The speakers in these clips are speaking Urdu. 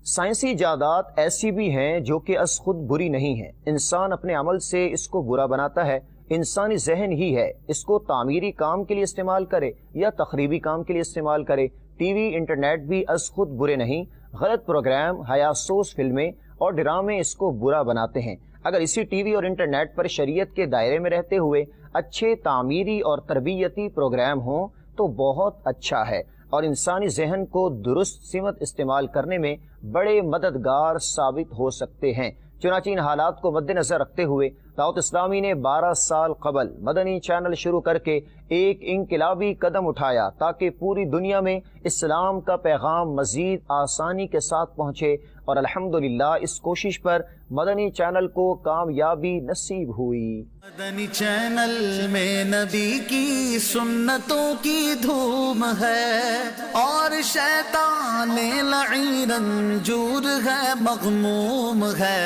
سائنسی ایجادات ایسی بھی ہیں جو کہ از خود بری نہیں ہیں، انسان اپنے عمل سے اس کو برا بناتا ہے۔ انسانی ذہن ہی ہے، اس کو تعمیری کام کے لیے استعمال کرے یا تخریبی کام کے لیے استعمال کرے۔ ٹی وی، انٹرنیٹ بھی از خود برے نہیں، غلط پروگرام، حیاسوس فلمیں اور ڈرامے اس کو برا بناتے ہیں۔ اگر اسی ٹی وی اور انٹرنیٹ پر شریعت کے دائرے میں رہتے ہوئے اچھے تعمیری اور تربیتی پروگرام ہوں تو بہت اچھا ہے، اور انسانی ذہن کو درست سمت استعمال کرنے میں بڑے مددگار ثابت ہو سکتے ہیں۔ چنانچہ ان حالات کو مد نظر رکھتے ہوئے دعوت اسلامی نے 12 سال قبل مدنی چینل شروع کر کے ایک انقلابی قدم اٹھایا تاکہ پوری دنیا میں اسلام کا پیغام مزید آسانی کے ساتھ پہنچے، اور الحمدللہ اس کوشش پر مدنی چینل کو کامیابی نصیب ہوئی۔ مدنی چینل میں نبی کی سنتوں کی دھوم ہے، اور شیطان لعین رنجور ہے، مغموم ہے۔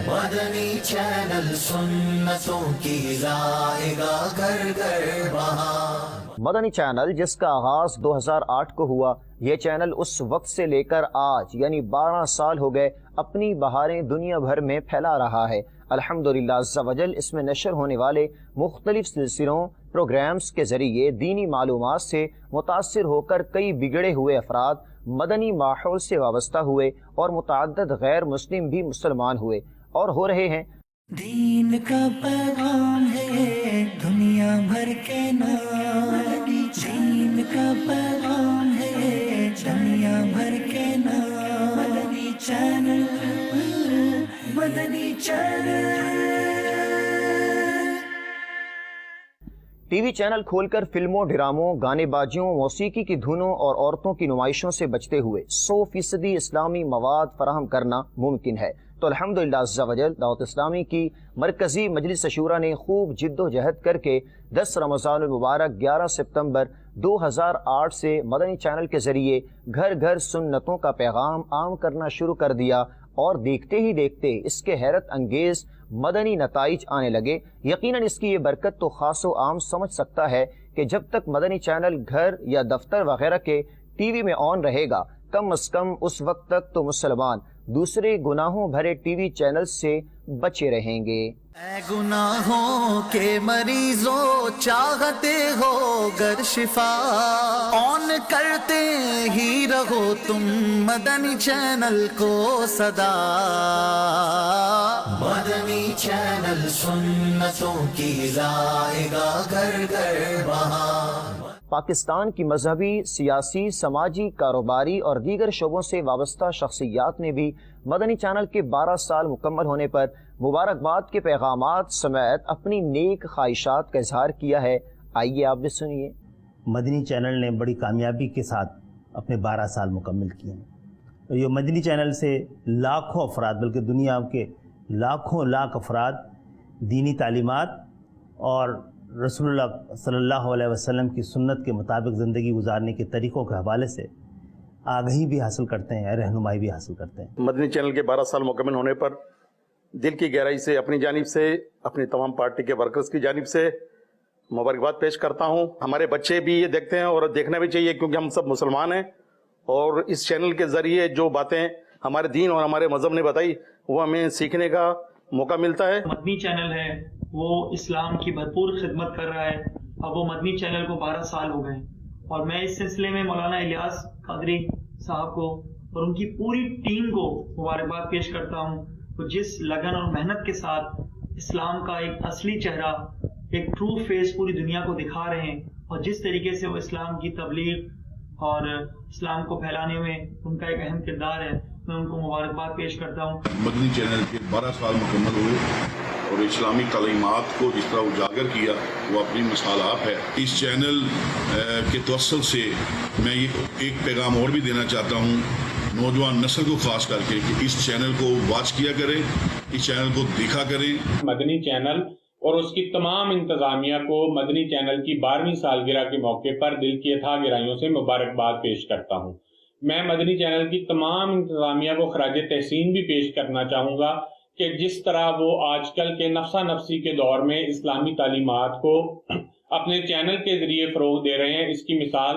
مدنی چینل سنتوں کی لائے گا گھر گھر بہار۔ مدنی چینل جس کا آغاز 2008 کو ہوا، یہ چینل اس وقت سے لے کر آج یعنی 12 سال ہو گئے اپنی بہاریں دنیا بھر میں پھیلا رہا ہے۔ الحمدللہ عز و جل اس میں نشر ہونے والے مختلف سلسلوں، پروگرامز کے ذریعے دینی معلومات سے متاثر ہو کر کئی بگڑے ہوئے افراد مدنی ماحول سے وابستہ ہوئے، اور متعدد غیر مسلم بھی مسلمان ہوئے اور ہو رہے ہیں۔ دین کا پیغام ہے دنیا بھر کے نام، دین کا پیغام ہے دنیا بھر کے نام، مدنی چینل، مدنی چینل۔ ٹی وی چینل کھول کر فلموں، ڈراموں، گانے بازیوں، موسیقی کی دھنوں اور عورتوں کی نمائشوں سے بچتے ہوئے 100% اسلامی مواد فراہم کرنا ممکن ہے۔ تو الحمدللہ عز و جل دعوت اسلامی کی مرکزی مجلس شورا نے خوب جد و جہد کر کے 10 رمضان المبارک 11 ستمبر 2008 سے مدنی چینل کے ذریعے گھر گھر سنتوں کا پیغام عام کرنا شروع کر دیا، اور دیکھتے ہی دیکھتے اس کے حیرت انگیز مدنی نتائج آنے لگے۔ یقیناً اس کی یہ برکت تو خاص و عام سمجھ سکتا ہے کہ جب تک مدنی چینل گھر یا دفتر وغیرہ کے ٹی وی میں آن رہے گا، کم از کم اس وقت تک تو مسلمان دوسرے گناہوں بھرے ٹی وی چینل سے بچے رہیں گے۔ اے گناہوں کے مریضوں چاہتے ہو گر شفا، آن کرتے ہی رہو تم مدنی چینل کو صدا۔ مدنی چینل سنتوں کی لائے گا گھر گھر بہار۔ پاکستان کی مذہبی، سیاسی، سماجی، کاروباری اور دیگر شعبوں سے وابستہ شخصیات نے بھی مدنی چینل کے 12 سال مکمل ہونے پر مبارکباد کے پیغامات سمیت اپنی نیک خواہشات کا اظہار کیا ہے۔ آئیے آپ بھی سنیے۔ مدنی چینل نے بڑی کامیابی کے ساتھ اپنے 12 سال مکمل کیے ہیں، اور یہ مدنی چینل سے لاکھوں افراد، بلکہ دنیا کے لاکھ افراد دینی تعلیمات اور رسول اللہ صلی اللہ علیہ وسلم کی سنت کے مطابق زندگی گزارنے کے طریقوں کے حوالے سے آگہی بھی حاصل کرتے ہیں، رہنمائی بھی حاصل کرتے ہیں۔ مدنی چینل کے 12 سال مکمل ہونے پر دل کی گہرائی سے اپنی جانب سے، اپنی تمام پارٹی کے ورکرز کی جانب سے مبارکباد پیش کرتا ہوں۔ ہمارے بچے بھی یہ دیکھتے ہیں اور دیکھنا بھی چاہیے، کیونکہ ہم سب مسلمان ہیں، اور اس چینل کے ذریعے جو باتیں ہمارے دین اور ہمارے مذہب نے بتائی وہ ہمیں سیکھنے کا موقع ملتا ہے۔ مدنی چینل ہے وہ اسلام کی بھرپور خدمت کر رہا ہے۔ اب وہ مدنی چینل کو 12 سال ہو گئے، اور میں اس سلسلے میں مولانا الیاس قادری صاحب کو اور ان کی پوری ٹیم کو مبارکباد پیش کرتا ہوں، وہ جس لگن اور محنت کے ساتھ اسلام کا ایک اصلی چہرہ، ایک ٹرو فیس پوری دنیا کو دکھا رہے ہیں، اور جس طریقے سے وہ اسلام کی تبلیغ اور اسلام کو پھیلانے میں ان کا ایک اہم کردار ہے، میں ان کو مبارکباد پیش کرتا ہوں۔ مدنی چینل کے 12 سال مکمل ہوئے اور اسلامی تعلیمات کو جس طرح اجاگر کیا وہ اپنی مثال آپ ہے۔ اس چینل کے توسل سے میں یہ ایک پیغام اور بھی دینا چاہتا ہوں نوجوان نسل کو، خاص کر کے، کہ اس چینل کو واچ کیا کریں، اس چینل کو دیکھا کریں۔ مدنی چینل اور اس کی تمام انتظامیہ کو مدنی چینل کی 12ویں سالگرہ کے موقع پر دل کی اتھاہ گہرائیوں سے مبارکباد پیش کرتا ہوں۔ میں مدنی چینل کی تمام انتظامیہ کو خراج تحسین بھی پیش کرنا چاہوں گا کہ جس طرح وہ آج کل کے نفسا نفسی کے دور میں اسلامی تعلیمات کو اپنے چینل کے ذریعے فروغ دے رہے ہیں، اس کی مثال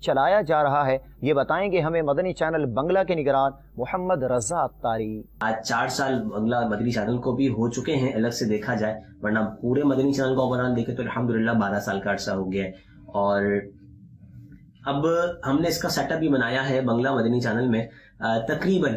چلایا جا رہا ہے، یہ بتائیں گے ہمیں مدنی چینل بنگلہ کے نگران محمد رضا اتاری۔ آج 4 سال بنگلہ مدنی چینل کو بھی ہو چکے ہیں الگ سے دیکھا جائے، ورنہ پورے مدنی چینل کو اوورآل دیکھے تو الحمدللہ 12 سال کا عرصہ ہو گیا ہے۔ اور اب ہم نے اس کا سیٹ اپ بھی بنایا ہے بنگلہ مدنی چینل میں، تقریباً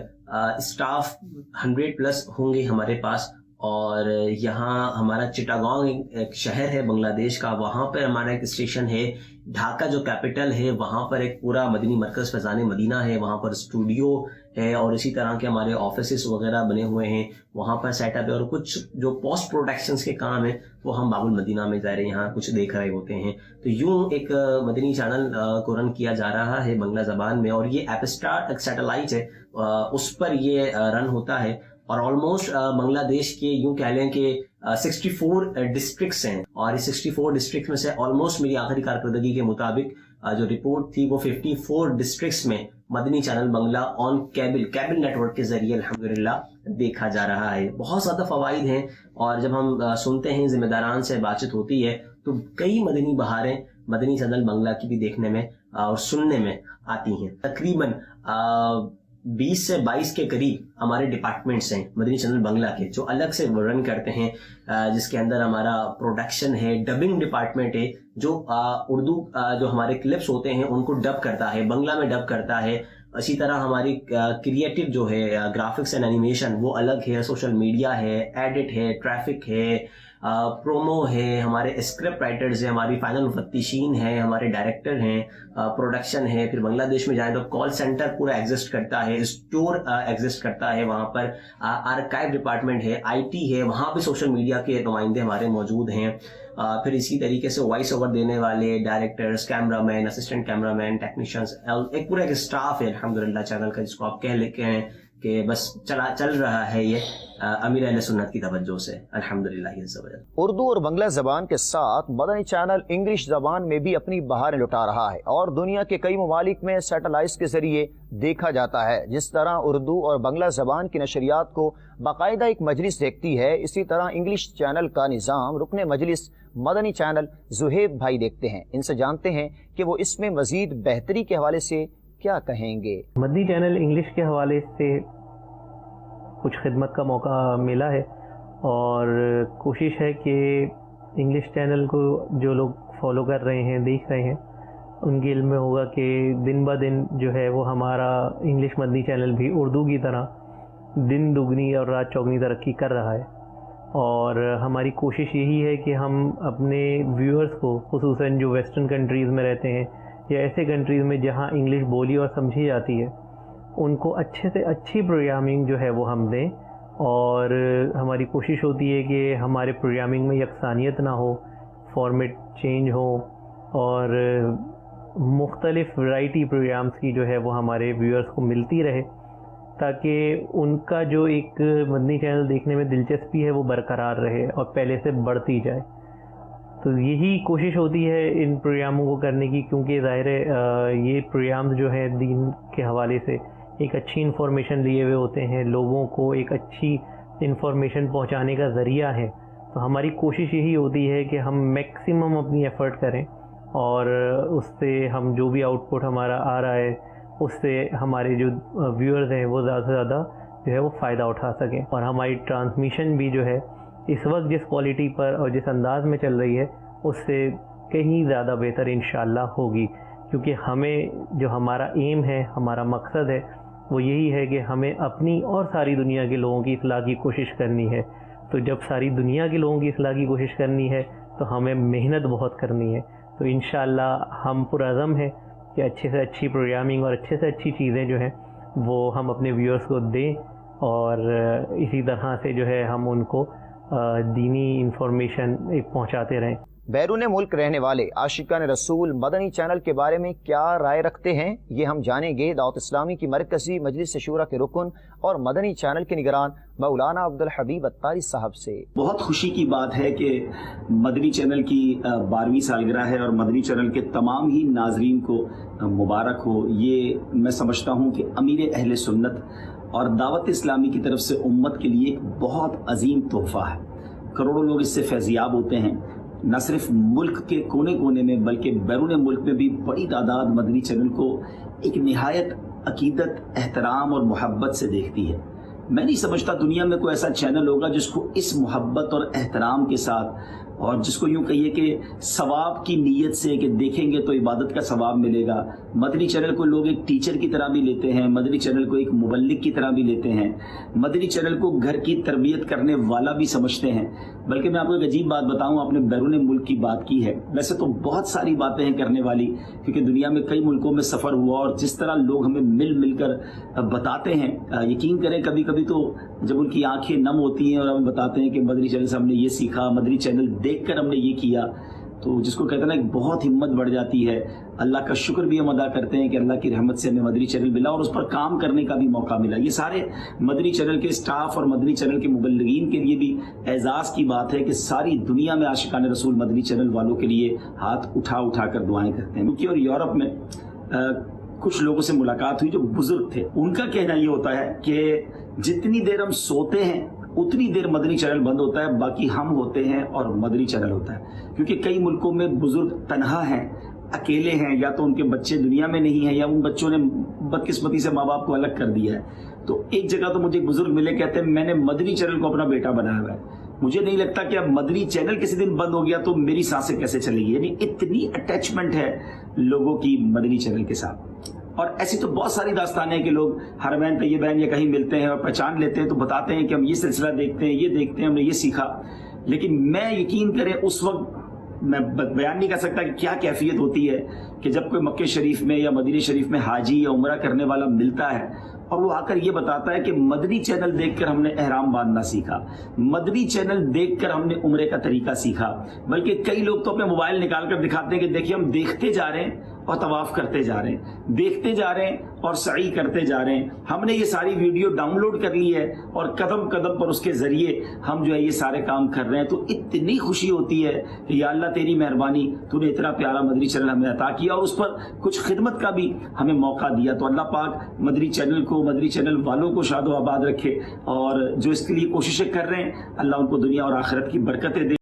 اسٹاف 100+ ہوں گے ہمارے پاس، اور یہاں ہمارا چٹاگانگ ایک شہر ہے بنگلہ دیش کا، وہاں پر ہمارا ایک اسٹیشن ہے، ڈھاکہ جو کیپٹل ہے وہاں پر ایک پورا مدنی مرکز فیضان مدینہ ہے، وہاں پر اسٹوڈیو ہے، اور اسی طرح کے ہمارے آفیسز وغیرہ بنے ہوئے ہیں، وہاں پر سیٹ اپ ہے، اور کچھ جو پوسٹ پروڈکشنز کے کام ہیں وہ ہم باب المدینہ میں ظاہر یہاں کچھ دیکھ رہے ہوتے ہیں۔ تو یوں ایک مدنی چینل کو رن کیا جا رہا ہے بنگلہ زبان میں، اور یہ ایپ اسٹار ایک سیٹلائٹ ہے، اس پر یہ رن ہوتا ہے، اور آلموسٹ بنگلہ دیش کے یوں کہہ لیں کہ 64 ڈسٹرکٹس ہیں، اور اس 64 ڈسٹرکٹ میں سے آلموسٹ میری آخری کارکردگی کے مطابق جو رپورٹ تھی وہ 54 ڈسٹرکٹس میں مدنی چینل بنگلہ آن کیبل نیٹ ورک کے ذریعے الحمدللہ دیکھا جا رہا ہے۔ بہت زیادہ فوائد ہیں، اور جب ہم سنتے ہیں ذمہ داران سے بات چیت ہوتی ہے تو کئی مدنی بہاریں مدنی چینل بنگلہ کی بھی دیکھنے میں اور سننے میں آتی ہیں۔ تقریباً 20 سے 22 کے قریب ہمارے ڈپارٹمنٹس ہیں مدنی چینل بنگلہ کے جو الگ سے رن کرتے ہیں، جس کے اندر ہمارا پروڈکشن ہے، ڈبنگ ڈپارٹمنٹ ہے جو اردو جو ہمارے کلپس ہوتے ہیں ان کو ڈب کرتا ہے، بنگلہ میں ڈب کرتا ہے۔ اسی طرح ہماری کریٹو جو ہے گرافکس اینڈ اینیمیشن وہ الگ ہے، سوشل میڈیا ہے، ایڈٹ ہے، ٹریفک ہے، پرومو ہے، ہمارے اسکرپٹ رائٹرز ہیں، ہماری فائنل مفتشین ہیں، ہمارے ڈائریکٹر ہیں، پروڈکشن ہے۔ پھر بنگلہ دیش میں جائیں تو کال سینٹر پورا ایگزسٹ کرتا ہے، اسٹور ایگزسٹ کرتا ہے، وہاں پر آرکائیو ڈپارٹمنٹ ہے، آئی ٹی ہے، وہاں پہ سوشل میڈیا کے نمائندے ہمارے موجود ہیں۔ پھر اسی طریقے سے وائس اوور دینے والے ڈائریکٹرز، کیمرہ مین، اسسٹنٹ کیمرہ مین، ٹیکنیشینز، ایک پورا ایک اسٹاف ہے الحمدللہ چینل کا، جس کو آپ کہہ لکھے ہیں کہ بس چل رہا ہے یہ امیر اہل سنت کی توجہ سے الحمدللہ۔ اردو اور بنگلہ زبان کے ساتھ مدنی چینل انگلش زبان میں بھی اپنی بہاریں لٹا رہا ہے، اور دنیا کے کئی ممالک میں سیٹلائٹس کے ذریعے دیکھا جاتا ہے۔ جس طرح اردو اور بنگلہ زبان کی نشریات کو باقاعدہ ایک مجلس دیکھتی ہے، اسی طرح انگلش چینل کا نظام رکن مجلس مدنی چینل زہیب بھائی دیکھتے ہیں۔ ان سے جانتے ہیں کہ وہ اس میں مزید بہتری کے حوالے سے کیا کہیں گے۔ مدنی چینل انگلش کے حوالے سے کچھ خدمت کا موقع ملا ہے، اور کوشش ہے کہ انگلش چینل کو جو لوگ فالو کر رہے ہیں، دیکھ رہے ہیں، ان کے علم میں ہوگا کہ دن بہ دن جو ہے وہ ہمارا انگلش مدنی چینل بھی اردو کی طرح دن دگنی اور رات چوگنی ترقی کر رہا ہے، اور ہماری کوشش یہی ہے کہ ہم اپنے ویورز کو، خصوصاً جو ویسٹرن کنٹریز میں رہتے ہیں یا ایسے کنٹریز میں جہاں انگلش بولی اور سمجھی جاتی ہے، ان کو اچھے سے اچھی پروگرامنگ جو ہے وہ ہم دیں، اور ہماری کوشش ہوتی ہے کہ ہمارے پروگرامنگ میں یکسانیت نہ ہو، فارمیٹ چینج ہو، اور مختلف ورائٹی پروگرامز کی جو ہے وہ ہمارے ویورز کو ملتی رہے، تاکہ ان کا جو ایک مدنی چینل دیکھنے میں دلچسپی ہے وہ برقرار رہے اور پہلے سے بڑھتی جائے۔ تو یہی کوشش ہوتی ہے ان پروگراموں کو کرنے کی، کیونکہ ظاہر ہے یہ پروگرامز جو ہے دین کے حوالے سے ایک اچھی انفارمیشن لیے ہوئے ہوتے ہیں، لوگوں کو ایک اچھی انفارمیشن پہنچانے کا ذریعہ ہے۔ تو ہماری کوشش یہی ہوتی ہے کہ ہم میکسیمم اپنی ایفرٹ کریں، اور اس سے ہم جو بھی آؤٹ پٹ ہمارا آ رہا ہے اس سے ہمارے جو ویورز ہیں وہ زیادہ سے زیادہ جو ہے وہ فائدہ اٹھا سکیں، اور ہماری ٹرانسمیشن بھی جو ہے اس وقت جس کوالٹی پر اور جس انداز میں چل رہی ہے اس سے کہیں زیادہ بہتر انشاءاللہ ہوگی، کیونکہ ہمیں جو ہمارا ایم ہے، ہمارا مقصد ہے، وہ یہی ہے کہ ہمیں اپنی اور ساری دنیا کے لوگوں کی اصلاح کی کوشش کرنی ہے۔ تو جب ساری دنیا کے لوگوں کی اصلاح کی کوشش کرنی ہے تو ہمیں محنت بہت کرنی ہے۔ تو انشاءاللہ ہم پرعزم ہیں کہ اچھے سے اچھی پروگرامنگ اور اچھے سے اچھی چیزیں جو ہیں وہ ہم اپنے ویورز کو دیں، اور اسی طرح سے جو ہے ہم ان کو دینی انفارمیشن پہنچاتے رہیں۔ بیرون ملک رہنے والے عاشقان رسول مدنی چینل کے بارے میں کیا رائے رکھتے ہیں، یہ ہم جانیں گے دعوت اسلامی کی مرکزی مجلس شورا کے رکن اور مدنی چینل کے نگران مولانا عبدالحبیب اتاری صاحب سے۔ بہت خوشی کی بات ہے کہ مدنی چینل کی 12ویں سالگرہ ہے، اور مدنی چینل کے تمام ہی ناظرین کو مبارک ہو۔ یہ میں سمجھتا ہوں کہ امیر اہل سنت اور دعوت اسلامی کی طرف سے امت کے لیے ایک بہت عظیم تحفہ ہے۔ کروڑوں لوگ اس سے فیضیاب ہوتے ہیں، نہ صرف ملک کے کونے کونے میں بلکہ بیرون ملک میں بھی بڑی تعداد مدنی چینل کو ایک نہایت عقیدت، احترام اور محبت سے دیکھتی ہے۔ میں نہیں سمجھتا دنیا میں کوئی ایسا چینل ہوگا جس کو اس محبت اور احترام کے ساتھ، اور جس کو یوں کہیے کہ ثواب کی نیت سے کہ دیکھیں گے تو عبادت کا ثواب ملے گا۔ مدنی چینل کو لوگ ایک ٹیچر کی طرح بھی لیتے ہیں، مدنی چینل کو ایک مبلغ کی طرح بھی لیتے ہیں، مدنی چینل کو گھر کی تربیت کرنے والا بھی سمجھتے ہیں۔ بلکہ میں آپ کو ایک عجیب بات بتاؤں، آپ نے بیرون ملک کی بات کی ہے، ویسے تو بہت ساری باتیں ہیں کرنے والی، کیونکہ دنیا میں کئی ملکوں میں سفر ہوا اور جس طرح لوگ ہمیں مل مل کر بتاتے ہیں، یقین کریں کبھی کبھی تو جب ان کی آنکھیں نم ہوتی ہیں اور ہمیں بتاتے ہیں کہ مدنی چینل سے ہم نے یہ سیکھا، مدنی چینل دیکھ کر ہم نے یہ کیا، تو جس کو کہتے ہیں نا ایک بہت ہمت بڑھ جاتی ہے۔ اللہ کا شکر بھی ہم ادا کرتے ہیں کہ اللہ کی رحمت سے ہمیں مدنی چینل ملا اور اس پر کام کرنے کا بھی موقع ملا۔ یہ سارے مدنی چینل کے سٹاف اور مدنی چینل کے مبلغین کے لیے بھی اعزاز کی بات ہے کہ ساری دنیا میں عاشقان رسول مدنی چینل والوں کے لیے ہاتھ اٹھا اٹھا کر دعائیں کرتے ہیں۔ اور یورپ میں کچھ لوگوں سے ملاقات ہوئی جو بزرگ تھے، ان کا کہنا یہ ہوتا ہے کہ جتنی دیر ہم سوتے ہیں اتنی دیر مدنی چینل بند ہوتا ہے، باقی ہم ہوتے ہیں اور مدنی چینل ہوتا ہے، کیونکہ کئی ملکوں میں بزرگ تنہا ہیں، اکیلے ہیں، یا تو ان کے بچے دنیا میں نہیں ہیں یا ان بچوں نے بدقسمتی سے ماں باپ کو الگ کر دیا ہے۔ تو ایک جگہ تو مجھے ایک بزرگ ملے، کہتے ہیں میں نے مدنی چینل کو اپنا بیٹا بنایا ہوا ہے، مجھے نہیں لگتا کہ اب مدنی چینل کسی دن بند ہو گیا تو میری سانسیں کیسے چلے گی۔ یعنی اتنی اٹیچمنٹ ہے لوگوں کی مدنی چینل کے ساتھ۔ اور ایسی تو بہت ساری داستانیں ہیں کہ لوگ حرمین طیبین یا کہیں ملتے ہیں اور پہچان لیتے ہیں تو بتاتے ہیں کہ ہم یہ سلسلہ دیکھتے ہیں، یہ دیکھتے ہیں، ہم نے یہ سیکھا۔ لیکن میں یقین کریں اس وقت میں بیان نہیں کر سکتا کہ کیا کیفیت ہوتی ہے کہ جب کوئی مکہ شریف میں یا مدینہ شریف میں حاجی یا عمرہ کرنے والا ملتا ہے اور وہ آ کر یہ بتاتا ہے کہ مدنی چینل دیکھ کر ہم نے احرام باندھنا سیکھا، مدنی چینل دیکھ کر ہم نے عمرے کا طریقہ سیکھا۔ بلکہ کئی لوگ تو اپنے موبائل نکال کر دکھاتے ہیں کہ دیکھیے ہم دیکھتے جا رہے ہیں اور طواف کرتے جا رہے ہیں، دیکھتے جا رہے ہیں اور سعی کرتے جا رہے ہیں، ہم نے یہ ساری ویڈیو ڈاؤن لوڈ کر لی ہے اور قدم قدم پر اس کے ذریعے ہم جو ہے یہ سارے کام کر رہے ہیں۔ تو اتنی خوشی ہوتی ہے کہ یا اللہ تیری مہربانی، تو نے اتنا پیارا مدنی چینل ہمیں عطا کیا اور اس پر کچھ خدمت کا بھی ہمیں موقع دیا۔ تو اللہ پاک مدنی چینل کو، مدنی چینل والوں کو شاد و آباد رکھے، اور جو اس کے لیے کوششیں کر رہے ہیں اللہ ان کو دنیا اور آخرت کی برکتیں دے۔